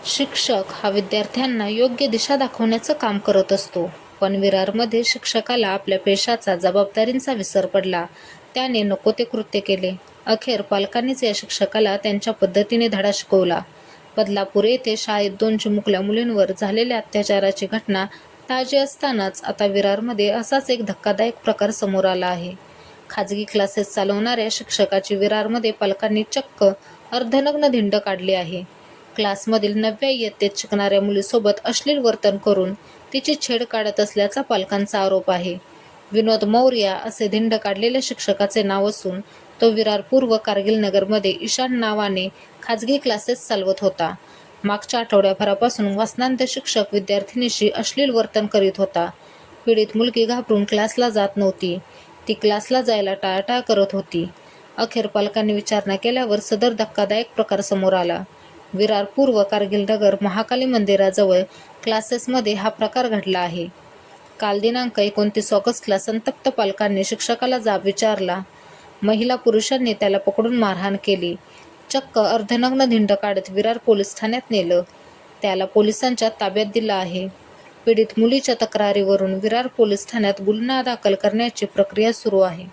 शिक्षक हा विद्यार्थ्यांना योग्य दिशा दाखवण्याचं काम करत असतो. पण विरारमध्ये शिक्षकाला आपल्या पेशाचा, जबाबदारींचा विसर पडला. त्याने नको ते कृत्य केले. अखेर पालकांनीच या शिक्षकाला त्यांच्या पद्धतीने धडा शिकवला. बदलापूर येथे शाळेत 2 चिमुकल्या मुलींवर झालेल्या अत्याचाराची घटना ताजी असतानाच आता विरारमध्ये असाच एक धक्कादायक प्रकार समोर आला आहे. खाजगी क्लासेस चालवणाऱ्या शिक्षकाची विरारमध्ये पालकांनी चक्क अर्धनग्न धिंड काढली आहे. क्लासमधील 9व्या इयत्तेत शिकणाऱ्या मुलीसोबत अश्लील वर्तन करून तिची छेड काढत असल्याचा पालकांचा आरोप आहे. विनोद मौर्या असे धिंड काढलेल्या शिक्षकाचे नाव असून तो विरार पूर्व कारगिल नगरमध्ये ईशान नावाने खाजगी क्लासेस चालवत होता. मागच्या आठवड्याभरापासून वासनांत शिक्षक विद्यार्थिनीशी अश्लील वर्तन करीत होता. पीडित मुलगी घाबरून क्लासला जात नव्हती. ती क्लासला जायला टाळाटाळ करत होती. अखेर पालकांनी विचारणा केल्यावर सदर धक्कादायक प्रकार समोर आला. विरार पूर्व कारगिल नगर महाकाली मंदिराजवळ क्लासेसमध्ये हा प्रकार घडला आहे. काल दिनांक 29 ऑगस्टला संतप्त पालकांनी शिक्षकाला जाब विचारला. महिला पुरुषांनी त्याला पकडून मारहाण केली. चक्क अर्धनग्न धिंड काढत विरार पोलीस ठाण्यात नेलं. त्याला पोलिसांच्या ताब्यात दिलं आहे. पीडित मुलीच्या तक्रारीवरून विरार पोलीस ठाण्यात गुन्हा दाखल करण्याची प्रक्रिया सुरू आहे.